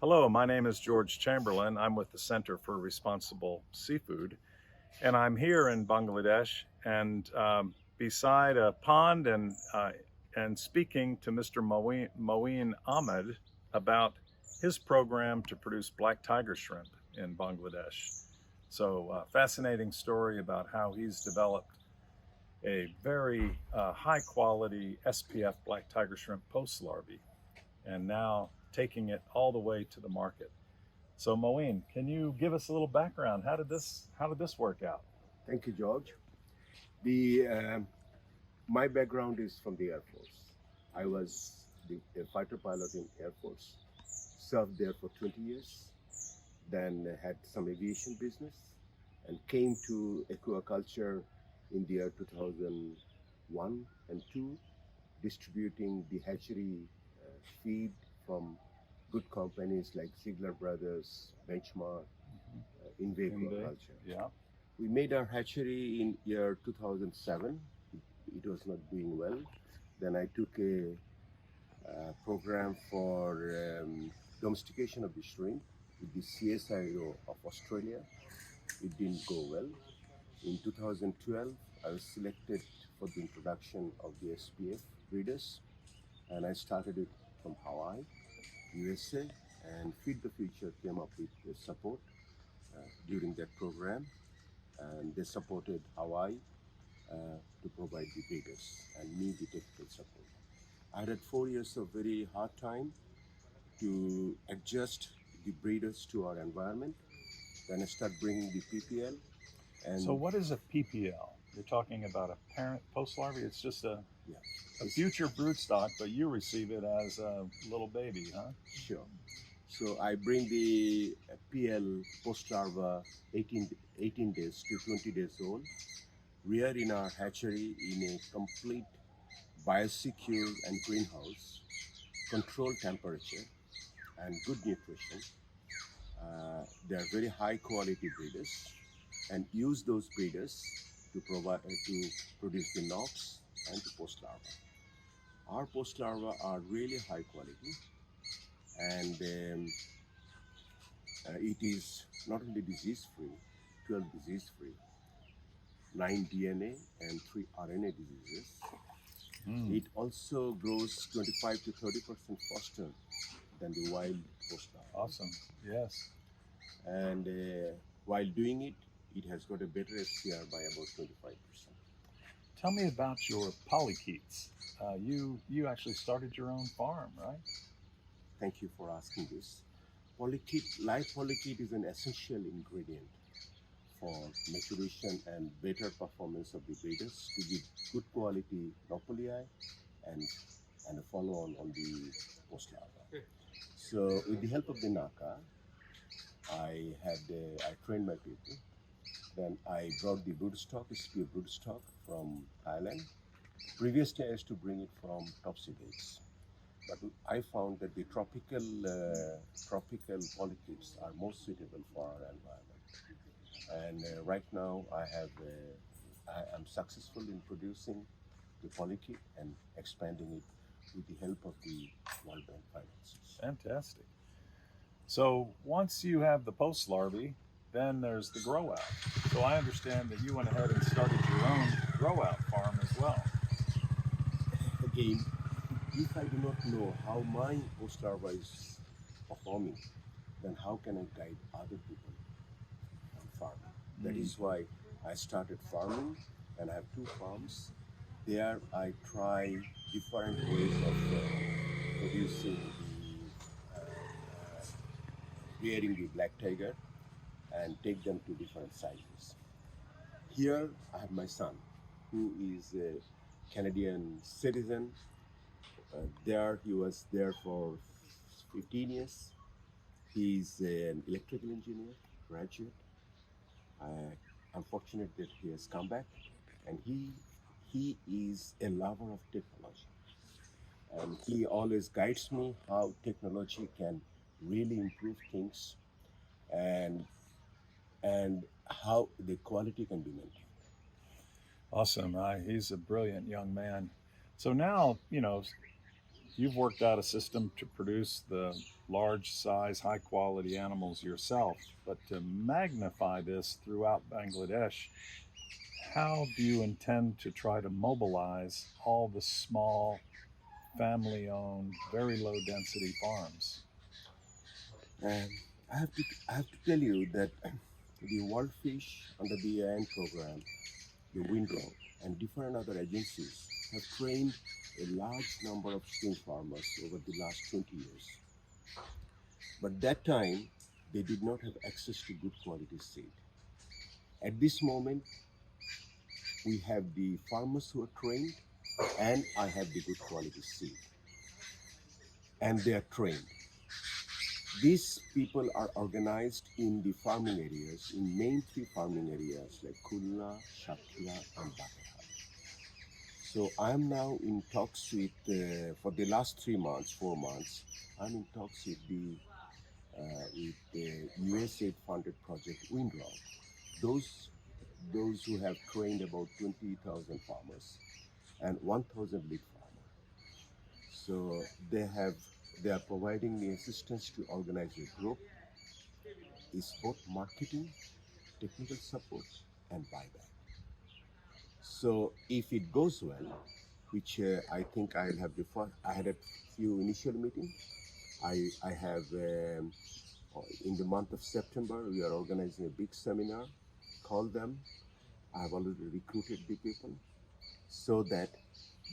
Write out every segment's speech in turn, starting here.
Hello, my name is George Chamberlain. I'm with the Center for Responsible Seafood, and I'm here in Bangladesh and beside a pond and speaking to Mr. Moeen Ahmad about his program to produce black tiger shrimp in Bangladesh. So, fascinating story about how he's developed a very high quality SPF black tiger shrimp post larvae and now taking it all the way to the market. So Moeen, can you give us a little background? How did this work out? Thank you, George. The My background is from the Air Force. I was a fighter pilot in Air Force. Served there for 20 years. Then had some aviation business, and came to aquaculture in the year 2001 and two, distributing the hatchery feed from good companies like Ziegler Brothers, Benchmark, Inve Aquaculture. Yeah. We made our hatchery in year 2007. It was not doing well. Then I took a program for domestication of the shrimp with the CSIRO of Australia. It didn't go well. In 2012, I was selected for the introduction of the SPF breeders, and I started it from Hawaii, USA, and Feed the Future came up with the support during that program, and they supported Hawaii to provide the breeders and me the technical support. I had 4 years of very hard time to adjust the breeders to our environment. Then I started bringing the PPL. And So what is a PPL? You're talking about a parent post larvae. It's just a yeah, future broodstock, but you receive it as a little baby, huh? sure. So I bring the PL post larva 18 days to 20 days old, rear in our hatchery in a complete biosecure and greenhouse, controlled temperature, and good nutrition. They are very high quality breeders, and use those breeders to provide to produce the knocks and the post larva. Our post larva are really high quality, and it is not only disease free, 12 disease free, 9 DNA and 3 RNA diseases. Mm. It also grows 25 to 30% faster than the wild post larva. Awesome. Yes. And while doing it, it has got a better FCR by about 25%. Tell me about your polychaetes. You actually started your own farm, right? Thank you for asking this. Polychaete, live polychaete is an essential ingredient for maturation and better performance of the breeders to give good quality Nauplii and and a follow on the post larva. So with the help of the NACA, I trained my people. Then I brought the broodstock, SPF broodstock from Thailand. Previously, I used to bring it from Topsy Days, but I found that the tropical polychaetes are more suitable for our environment. And right now, I am successful in producing the polychaete and expanding it with the help of the World Bank finances. Fantastic. So once you have the post larvae, then there's the Growout. So I understand that you went ahead and started your own Growout farm as well. Again, if I do not know how my post larva is performing, then how can I guide other people on farming? That is why I started farming, and I have 2 farms. There I try different ways of producing rearing the black tiger and take them to different sizes. Here I have my son, who is a Canadian citizen. There he was there for 15 years. He's an electrical engineer, graduate. I'm fortunate that he has come back, and he is a lover of technology, and he always guides me how technology can really improve things, and and how the quality can be maintained. Awesome. He's a brilliant young man. So now, you've worked out a system to produce the large size, high quality animals yourself, but to magnify this throughout Bangladesh, how do you intend to try to mobilize all the small, family owned, very low density farms? And I have to tell you that the World Fish under the UN program, the Windrow, and different other agencies have trained a large number of shrimp farmers over the last 20 years. But that time, they did not have access to good quality seed. At this moment, we have the farmers who are trained, and I have the good quality seed. And they are trained. These people are organized in the farming areas, in main three farming areas like Khulna, Shakila, and Bazaar. So I am now in talks with, for the last 4 months, I'm in talks with the USAID funded project Windrow. Those who have trained about 20,000 farmers and 1,000 lead farmers. So they are providing the assistance to organize a group. It's both marketing, technical support, and buyback. So if it goes well, which I think I'll have before, I had a few initial meetings. I have in the month of September, we are organizing a big seminar. Call them. I have already recruited the people so that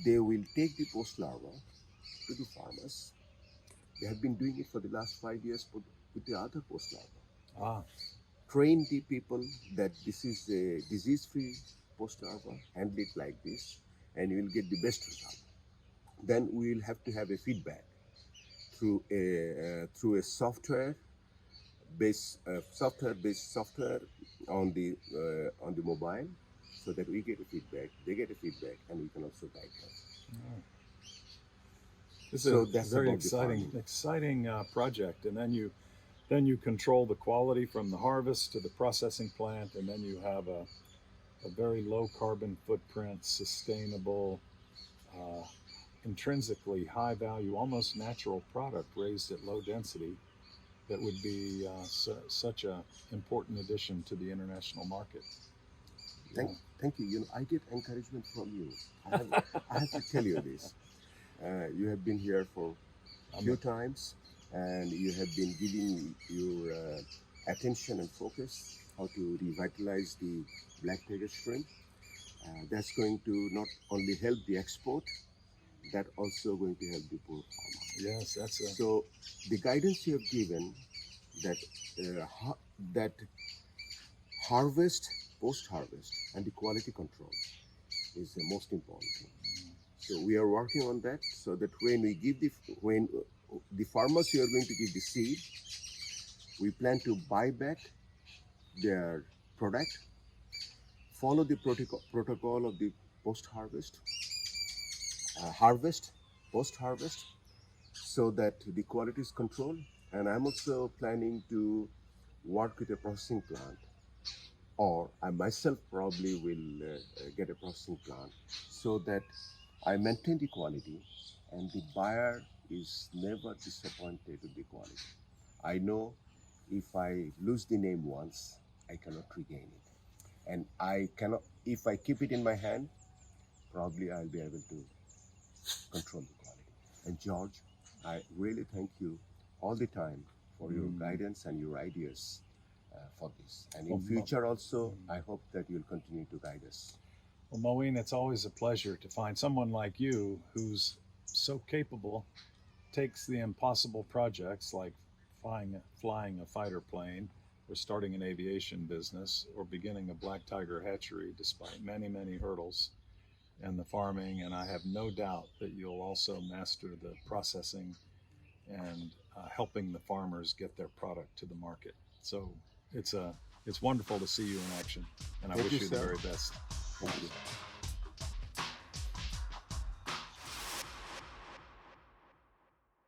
they will take the PostLarvae to the farmers. They have been doing it for the last 5 years with the other PostLarvae. Train the people that this is a disease-free PostLarvae, handle it like this, and you will get the best result. Then we will have to have a feedback through a software-based software on the mobile, so that we get a feedback, they get a feedback, and we can also guide them. Oh. This So is a that's very about the exciting project, and then you control the quality from the harvest to the processing plant, and then you have a very low carbon footprint, sustainable, intrinsically high value, almost natural product raised at low density that would be such an important addition to the international market. Thank you. You know, I get encouragement from you. I have to tell you this. You have been here for a few times, and you have been giving your attention and focus how to revitalize the black tiger shrimp. That's going to not only help the export, that also going to help the poor farmer. Yes, So the guidance you have given that that harvest, post-harvest, and the quality control is the most important thing. So we are working on that, so that when the farmers who are going to give the seed, we plan to buy back their product, follow the protocol of the post-harvest, post-harvest, so that the quality is controlled. And I'm also planning to work with a processing plant, or I myself probably will get a processing plant, so that I maintain the quality and the buyer is never disappointed with the quality. I know if I lose the name once, I cannot regain it. And I cannot, if I keep it in my hand, probably I'll be able to control the quality. And George, I really thank you all the time for your guidance and your ideas for this. And in future also, I hope that you'll continue to guide us. Well, Moeen, it's always a pleasure to find someone like you who's so capable, takes the impossible projects like flying a fighter plane, or starting an aviation business, or beginning a black tiger hatchery despite many, many hurdles, and the farming, and I have no doubt that you'll also master the processing and helping the farmers get their product to the market. So it's wonderful to see you in action, and I wish you the very best. Thank you.